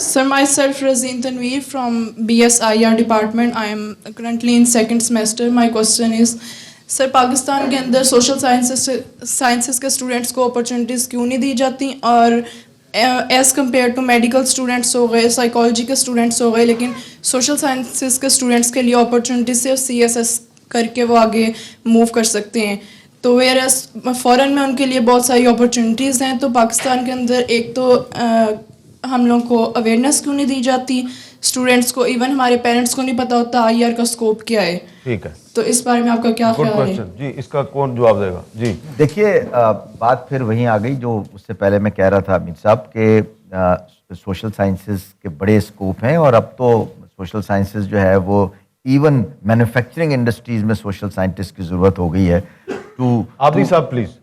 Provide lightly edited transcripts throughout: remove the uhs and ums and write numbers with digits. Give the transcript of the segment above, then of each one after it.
Sir, myself Razeen Tanveer from BSIR department. I am currently in second semester. My question is, sir Pakistan के अंदर social sciences के students को opportunities क्यों नहीं दी जाती, और as compare to medical students हो गए, साइकोलॉजी के स्टूडेंट्स हो गए, लेकिन सोशल साइंसेस के स्टूडेंट्स के लिए अपॉर्चुनिटी सिर्फ CSS करके वो आगे मूव कर सकते हैं. तो वेयर फ़ॉरेन में उनके लिए बहुत सारी अपॉर्चुनिटीज़ हैं. तो पाकिस्तान के अंदर एक तो हम लोगों को अवेयरनेस क्यों नहीं दी जाती स्टूडेंट्स को, इवन हमारे पेरेंट्स को नहीं पता होता IR का स्कोप क्या है. ठीक है, तो इस बारे में आपका क्या ख्याल है? जी, इसका कौन जवाब देगा? जी देखिए, बात फिर वहीं आ गई जो उससे पहले मैं कह रहा था अमित साहब के सोशल साइंसेस के बड़े स्कोप हैं, और अब तो सोशल साइंसेस जो है वो इवन मैन्युफैक्चरिंग इंडस्ट्रीज में सोशल साइंटिस्ट की ज़रूरत हो गई है. टू आदि साहब प्लीज,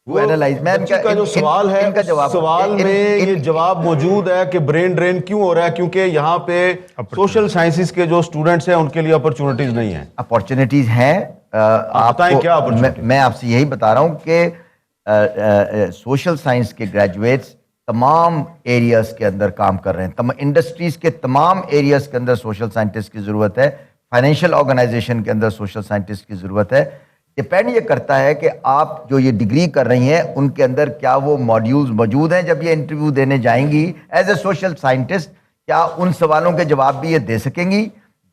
वो एनालाइज में का जो सवाल है, इनका जवाब सवाल में ये जवाब मौजूद है कि ब्रेन ड्रेन क्यों हो रहा है, क्योंकि यहाँ पे सोशल साइंसेस के जो स्टूडेंट्स हैं उनके लिए अपॉर्चुनिटीज नहीं है. अपॉर्चुनिटीज हैं. आप बताएं क्या अपॉर्चुनिटी. मैं आपसे यही बता रहा हूँ कि सोशल साइंस के ग्रेजुएट्स तमाम एरियाज के अंदर काम कर रहे हैं. इंडस्ट्रीज के तमाम एरियाज के अंदर सोशल साइंटिस्ट की ज़रूरत है. फाइनेंशियल ऑर्गेनाइजेशन के अंदर सोशल साइंटिस्ट की ज़रूरत है. डिपेंड ये करता है कि आप जो ये डिग्री कर रही हैं उनके अंदर क्या वो मॉड्यूल्स मौजूद हैं. जब ये इंटरव्यू देने जाएंगी एज ए सोशल साइंटिस्ट, क्या उन सवालों के जवाब भी ये दे सकेंगी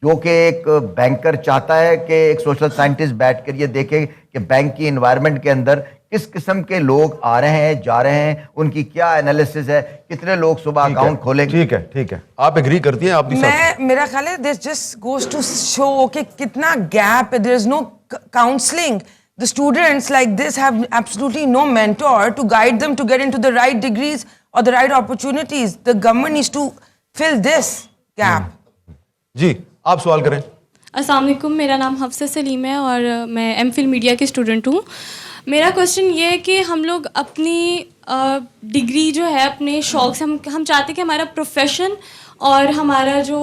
जो कि एक बैंकर चाहता है कि एक सोशल साइंटिस्ट बैठ कर ये देखे कि बैंक की इन्वायरमेंट के अंदर किस किस्म के लोग आ रहे हैं, जा रहे हैं, उनकी क्या एनालिसिस है, कितने लोग सुबह अकाउंट खोलेंगे. ठीक है, आप एग्री करती हैं? आप मेरा ख्याल है this just goes to show कि कितना गैप है. There is no counseling. The students like this have absolutely no mentor to guide them to get into the right degrees or the right opportunities. The government needs to fill this gap. जी, आप सवाल करें. अस्सलाम वालेकुम, मेरा नाम हफ्सा सलीम है और मैं MPhil मीडिया की स्टूडेंट हूँ. मेरा क्वेश्चन ये है कि हम लोग अपनी डिग्री जो है अपने शौक से हम चाहते हैं कि हमारा प्रोफेशन और हमारा जो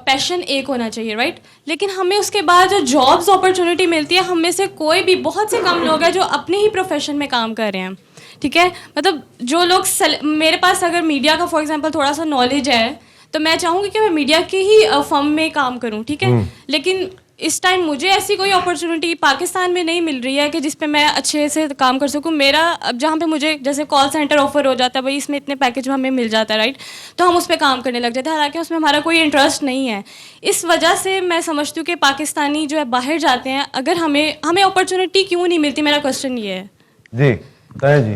पैशन एक होना चाहिए, राइट. लेकिन हमें उसके बाद जो जॉब्स अपॉर्चुनिटी मिलती है, हम में से कोई भी बहुत से कम लोग हैं जो अपने ही प्रोफेशन में काम कर रहे हैं. ठीक है, मतलब जो लोग मेरे पास अगर मीडिया का फॉर एग्जांपल थोड़ा सा नॉलेज है तो मैं चाहूँगी कि मैं मीडिया के ही फर्म में काम करूँ. ठीक है, लेकिन इस टाइम मुझे ऐसी कोई अपॉर्चुनिटी पाकिस्तान में नहीं मिल रही है कि जिस पे मैं अच्छे से काम कर सकूं. मेरा अब जहाँ पे मुझे जैसे कॉल सेंटर ऑफर हो जाता है, भाई इसमें इतने पैकेज में हमें मिल जाता है, राइट, तो हम उस पर काम करने लग जाते हैं, हालांकि उसमें हमारा कोई इंटरेस्ट नहीं है. इस वजह से मैं समझती हूँ कि पाकिस्तानी जो है बाहर जाते हैं, अगर हमें अपॉर्चुनिटी क्यों नहीं मिलती. मेरा क्वेश्चन ये है. जी तय जी.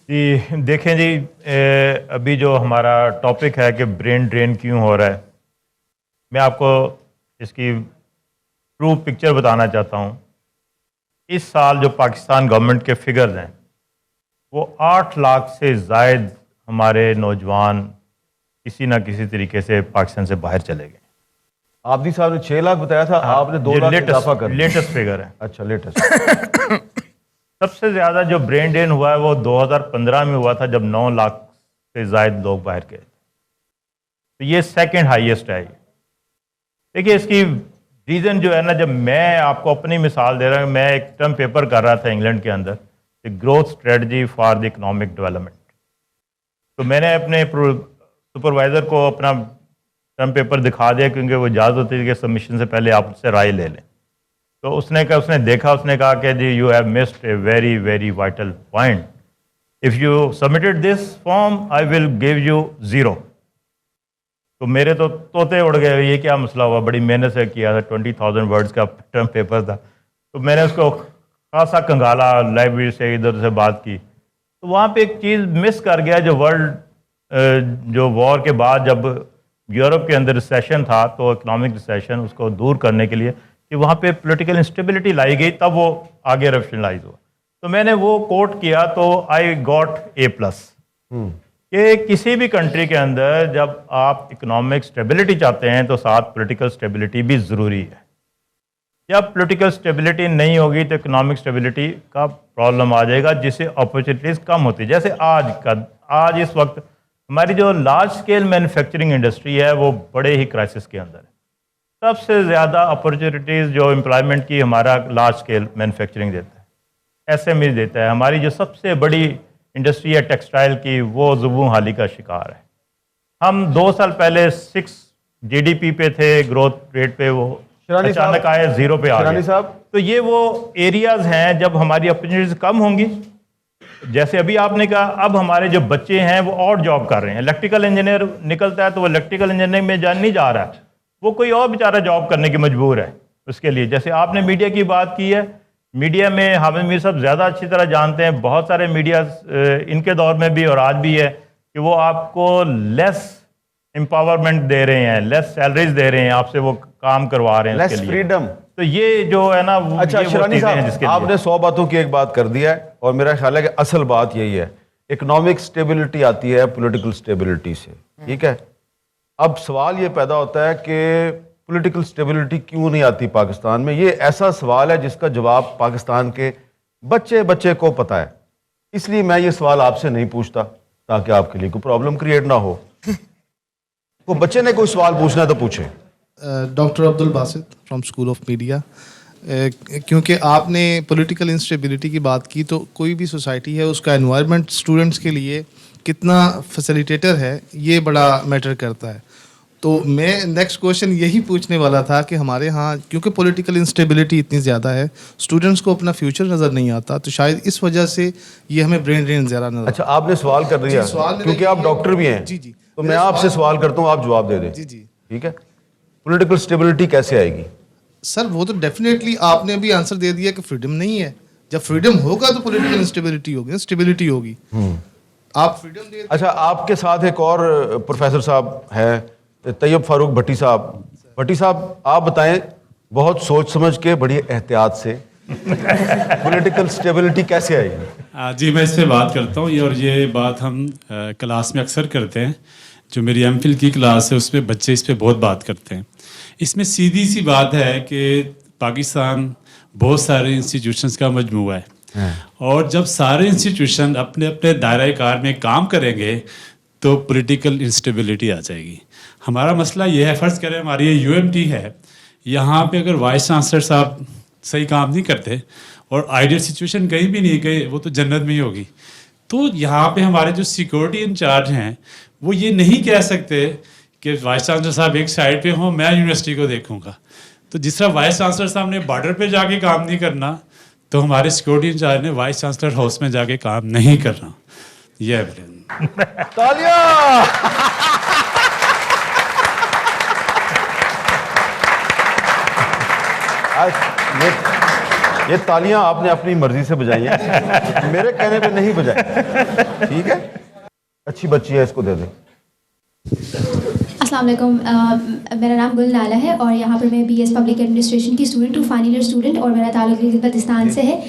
जी देखें जी, अभी जो हमारा टॉपिक है कि ब्रेन ड्रेन क्यों हो रहा है, मैं आपको इसकी ट्रू पिक्चर बताना चाहता हूँ. इस साल जो पाकिस्तान गवर्नमेंट के फिगर्स हैं वो 8 लाख से ज़ायद हमारे नौजवान किसी ना किसी तरीके से पाकिस्तान से बाहर चले गए. आबदी साहब ने 6 लाख बताया था, आपने 2 लाख इजाफा कर दिया. लेटेस्ट फिगर है. अच्छा, लेटेस्ट. सबसे ज़्यादा जो ब्रेन ड्रेन हुआ है वो 2015 में हुआ था, जब 9 लाख से ज़ायद लोग बाहर गए. तो ये सेकंड हाईएस्ट है. देखिए इसकी रीज़न जो है ना, जब मैं आपको अपनी मिसाल दे रहा हूँ, मैं एक टर्म पेपर कर रहा था इंग्लैंड के अंदर, the growth strategy for the economic development. तो मैंने अपने सुपरवाइज़र को अपना टर्म पेपर दिखा दिया, क्योंकि वो इजाज़त होती है कि सबमिशन से पहले आप उससे राय ले लें. तो उसने कहा कि जी you have missed a very very vital point. If you submitted this form I will give you 0. तो मेरे तो तोते उड़ गए, ये क्या मसला हुआ, बड़ी मेहनत से किया था, 20,000 वर्ड्स का टर्म पेपर था. तो मैंने उसको खासा कंगाला, लाइब्रेरी से इधर से बात की. तो वहाँ पे एक चीज़ मिस कर गया, जो जो वॉर के बाद जब यूरोप के अंदर रिसेशन था, तो इकोनॉमिक रिसेशन, उसको दूर करने के लिए कि वहाँ पे पॉलिटिकल इंस्टेबिलिटी लाई गई, तब वो आगे रेवोल्यूशनलाइज हुआ. तो मैंने वो कोट किया, तो आई गॉट A+. कि किसी भी कंट्री के अंदर जब आप इकोनॉमिक स्टेबिलिटी चाहते हैं तो साथ पॉलिटिकल स्टेबिलिटी भी ज़रूरी है. जब पॉलिटिकल स्टेबिलिटी नहीं होगी तो इकोनॉमिक स्टेबिलिटी का प्रॉब्लम आ जाएगा, जिससे अपॉर्चुनिटीज़ कम होती है. जैसे आज इस वक्त हमारी जो लार्ज स्केल मैन्युफैक्चरिंग इंडस्ट्री है वो बड़े ही क्राइसिस के अंदर है. सबसे ज़्यादा अपॉर्चुनिटीज़ जो एम्प्लॉयमेंट की हमारा लार्ज स्केल मैन्युफैक्चरिंग देता है, SME देता है. हमारी जो सबसे बड़ी इंडस्ट्री है टेक्सटाइल की, वो ज़ुबून हाली का शिकार है. हम 2 साल पहले 6 GDP पे थे, ग्रोथ रेट पे, वो शिरानी साहब- अचानक आए 0 पे आ शिरानी गए। साहब। तो ये वो एरियाज हैं जब हमारी अपॉर्चुनिटीज कम होंगी। जैसे अभी आपने कहा, अब हमारे जो बच्चे हैं वो और जॉब कर रहे हैं। इलेक्ट्रिकल इंजीनियर निकलता है तो वो इलेक्ट्रिकल इंजीनियरिंग में नहीं जा रहा है, वो कोई और बेचारा जॉब करने की मजबूर है उसके लिए। जैसे आपने मीडिया की बात की है, मीडिया में हामिद मीर साहब ज़्यादा अच्छी तरह जानते हैं, बहुत सारे मीडिया इनके दौर में भी और आज भी है कि वो आपको लेस एम्पावरमेंट दे रहे हैं, लेस सैलरीज दे रहे हैं, आपसे वो काम करवा रहे हैं लेस उसके लिए। फ्रीडम। तो ये जो है ना, अच्छा ये वो शिरानी चीज़ें हैं साहब, जिसके लिए। आपने 100 बातों की एक बात कर दिया है और मेरा ख्याल है कि असल बात यही है, इकोनॉमिक स्टेबिलिटी आती है पॉलिटिकल स्टेबिलिटी से, ठीक है। अब सवाल ये पैदा होता है कि पॉलिटिकल स्टेबिलिटी क्यों नहीं आती पाकिस्तान में। ये ऐसा सवाल है जिसका जवाब पाकिस्तान के बच्चे बच्चे को पता है, इसलिए मैं ये सवाल आपसे नहीं पूछता ताकि आपके लिए कोई प्रॉब्लम क्रिएट ना हो। को बच्चे ने कोई सवाल पूछना है तो पूछे। Doctor Abdul Basit from school of media. क्योंकि आपने पॉलिटिकल इंस्टेबिलिटी की बात की, तो कोई भी सोसाइटी है उसका एनवायरनमेंट स्टूडेंट्स के लिए कितना फैसिलिटेटर है ये बड़ा मैटर करता है। तो मैं नेक्स्ट क्वेश्चन यही पूछने वाला था कि हमारे यहाँ क्योंकि पॉलिटिकल इंस्टेबिलिटी इतनी ज़्यादा है, स्टूडेंट्स को अपना फ्यूचर नज़र नहीं आता, तो शायद इस वजह से ये हमें ब्रेन ड्रेन ज़्यादा नजर। अच्छा, आपने सवाल कर दिया, जी, सवाल मेरा क्योंकि ये आप है- डॉक्टर भी हैं। जी जी, तो मैं आपसे सवाल करता हूँ, आप जवाब दे दें। जी जी ठीक है, पॉलिटिकल स्टेबिलिटी कैसे आएगी? सर, वो तो डेफिनेटली आपने अभी आंसर दे दिया कि फ्रीडम नहीं है। जब फ्रीडम होगा तो पॉलिटिकल इंस्टेबिलिटी होगी, स्टेबिलिटी होगी। आप फ्रीडम दे। अच्छा, आपके साथ एक और प्रोफेसर साहब है, तैयब फारूक भट्टी साहब। भट्टी साहब, आप बताएं बहुत सोच समझ के, बड़ी एहतियात से पॉलिटिकल स्टेबिलिटी कैसे आएगी? जी, मैं इस पर बात करता हूँ और ये बात हम क्लास में अक्सर करते हैं। जो मेरी एमफिल की क्लास है उसमें बच्चे इस पर बहुत बात करते हैं। इसमें सीधी सी बात है कि पाकिस्तान बहुत सारे इंस्टीट्यूशंस का मजमूआ है और जब सारे इंस्टीट्यूशन अपने अपने दायरे कार में काम करेंगे तो पॉलिटिकल इंस्टेबिलिटी आ जाएगी। हमारा मसला ये है, फ़र्ज़ करें हमारी ये यूएमटी है, यहाँ पे अगर वाइस चांसलर साहब सही काम नहीं करते और आइडियल सिचुएशन कहीं भी नहीं गए, वो तो जन्नत में ही होगी। तो यहाँ पे हमारे जो सिक्योरिटी इंचार्ज हैं वो ये नहीं कह सकते कि वाइस चांसलर साहब एक साइड पे हों, मैं यूनिवर्सिटी को देखूंगा। तो जिस तरह वाइस चांसलर साहब ने बॉर्डर पे जाके काम नहीं करना, तो हमारे सिक्योरिटी इंचार्ज ने वाइस चांसलर हाउस में जाके काम नहीं करना। ये है। तालियां! ये तालियां आपने अपनी मर्जी से बजाई हैं, मेरे कहने पे नहीं बजाई। ठीक है, अच्छी बच्ची है, इसको दे दे। अस्सलाम वालेकुम, मेरा नाम गुल नाला है और यहाँ पर मैं BS पब्लिक एडमिनिस्ट्रेशन की स्टूडेंट हूँ, फाइनल ईयर स्टूडेंट, और मेरा ताल्लुक बल्तिस्तान से है।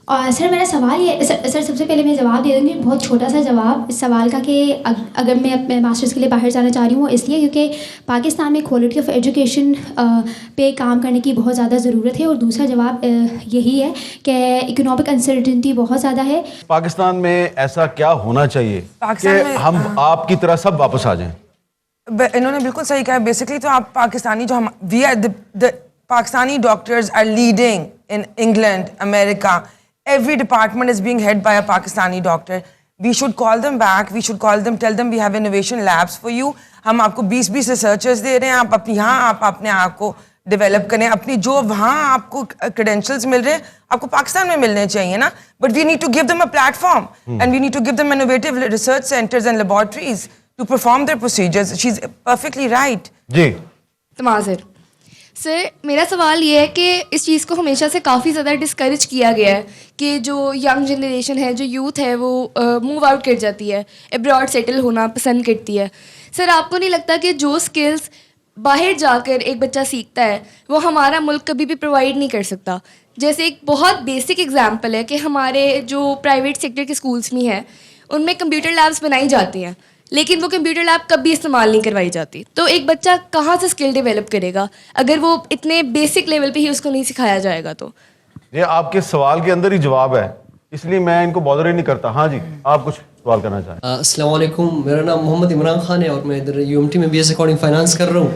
और सर, मेरा सवाल ये सर सबसे पहले मैं जवाब दे दूँगी, बहुत छोटा सा जवाब इस सवाल का कि अगर मैं अपने मास्टर्स के लिए बाहर जाना चाह रही हूँ, इसलिए क्योंकि पाकिस्तान में क्वालिटी ऑफ एजुकेशन पे काम करने की बहुत ज़्यादा ज़रूरत है। और दूसरा जवाब यही है कि इकोनॉमिक अनसर्टेनिटी बहुत ज़्यादा है। पाकिस्तान में ऐसा क्या होना चाहिए पाकिस्तान कि में- हम आपकी तरह सब वापस आ जाएं? इन्होंने बिल्कुल सही कहा। बेसिकली तो आप पाकिस्तानी जो हम we are the Pakistani doctors are leading in England, America. Every department is being head by a Pakistani doctor. We should call them back. We should call them, tell them we have innovation labs for you. हम आपको 20-20 researchers दे रहे हैं, आप अपनी यहाँ आप अपने आप को डेवलप करें। अपनी जो वहाँ आपको क्रेडेंशियल्स मिल रहे हैं आपको पाकिस्तान में मिलने चाहिए ना। But we need to give them a platform and we need to give them innovative research centres and laboratories to perform their procedures. She is perfectly right. जी, तमाज़र सर, मेरा सवाल ये है कि इस चीज़ को हमेशा से काफ़ी ज़्यादा डिस्करेज किया गया है कि जो यंग जनरेशन है, जो यूथ है, वो मूव आउट कर जाती है, एब्रॉड सेटल होना पसंद करती है। सर, आपको नहीं लगता कि जो स्किल्स बाहर जाकर एक बच्चा सीखता है वो हमारा मुल्क कभी भी प्रोवाइड नहीं कर सकता? जैसे एक बहुत बेसिक एग्जांपल है कि हमारे जो प्राइवेट सेक्टर के स्कूल्स में हैं उनमें कंप्यूटर लैब्स बनाई जाती हैं, लेकिन वो कंप्यूटर लैब कभी इस्तेमाल नहीं करवाई जाती। तो एक बच्चा कहाँ से स्किल डेवलप करेगा अगर वो इतने बेसिक लेवल पे ही उसको नहीं सिखाया जाएगा? तो ये आपके सवाल के अंदर ही जवाब है, इसलिए मैं इनको बॉदर ही नहीं करता। हाँ जी, आप कुछ सवाल करना चाहें? अस्सलाम वालेकुम, मेरा नाम मोहम्मद इमरान खान है और मैं इधर UMT में BS अकाउंटिंग फाइनेंस कर रहा हूँ।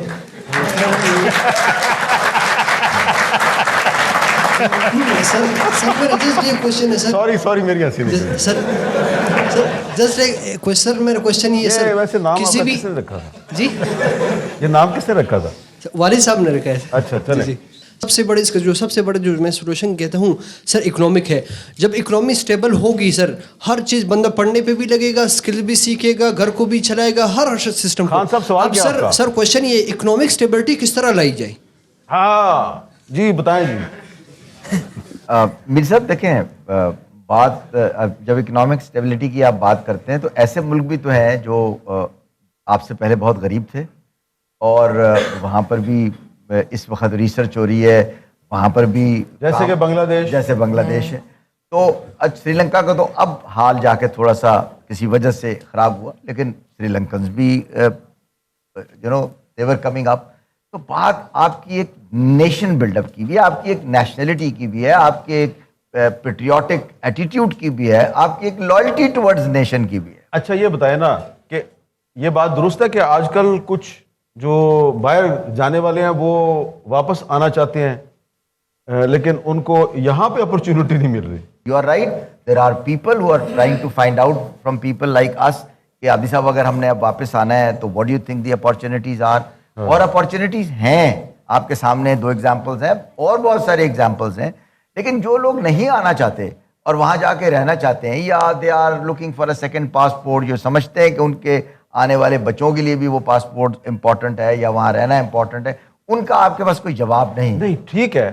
सर मेरा जस्ट ये क्वेश्चन है सर। सॉरी मेरी हंसी नहीं। सर जस्ट एक क्वेश्चन, मेरा क्वेश्चन ये ये सर, वैसे नाम किसी आपका भी किसने रखा था? जी, ये नाम किसने रखा था? वालिद साहब ने रखा है। अच्छा, चलें। जी, जी। सबसे बड़े इसका जो सबसे बड़ा जो मैं सोल्यूशन कहता हूँ सर, इकोनॉमिक है। जब इकोनॉमी स्टेबल होगी सर, हर चीज़ बंदा पढ़ने पे भी लगेगा, स्किल भी सीखेगा, घर को भी चलाएगा, हर सिस्टम। खान साहब, सवाल क्या आपका? सर क्वेश्चन ये, इकोनॉमिक स्टेबिलिटी किस तरह लाई जाए? हाँ जी, बताएं जी। मीर साहब देखें, बात जब इकोनॉमिक स्टेबिलिटी की आप बात करते हैं तो ऐसे मुल्क भी तो हैं जो आपसे पहले बहुत गरीब थे और वहाँ पर भी इस वक्त रिसर्च हो रही है, वहाँ पर भी जैसे कि बांग्लादेश, जैसे बांग्लादेश है। तो आज श्रीलंका का तो अब हाल जाके थोड़ा सा किसी वजह से ख़राब हुआ, लेकिन श्रीलंकन्स भी you know they were coming up. तो बात आपकी एक नेशन बिल्डअप की भी है, आपकी एक नेशनलिटी की भी है, आपकी एक पेट्रियाटिक एटीट्यूड की भी है, आपकी एक लॉयल्टी टुवर्ड्स नेशन की भी है। अच्छा ये बताए ना कि ये बात दुरुस्त है कि आजकल कुछ जो बाहर जाने वाले हैं वो वापस आना चाहते हैं, लेकिन उनको यहाँ पे अपॉर्चुनिटी नहीं मिल रही। You are right, there are people who are trying to find out from people like us कि आदि साहब अगर हमने अब वापस आना है तो what do you think the opportunities are. और अपॉर्चुनिटीज हैं, आपके सामने 2 एग्जांपल्स हैं और बहुत सारे एग्जांपल्स हैं। लेकिन जो लोग नहीं आना चाहते और वहाँ जाके रहना चाहते हैं, या they are looking for a second passport, जो समझते हैं कि उनके आने वाले बच्चों के लिए भी वो पासपोर्ट इंपॉर्टेंट है या वहाँ रहना इंपॉर्टेंट है, उनका आपके पास कोई जवाब नहीं। नहीं ठीक है,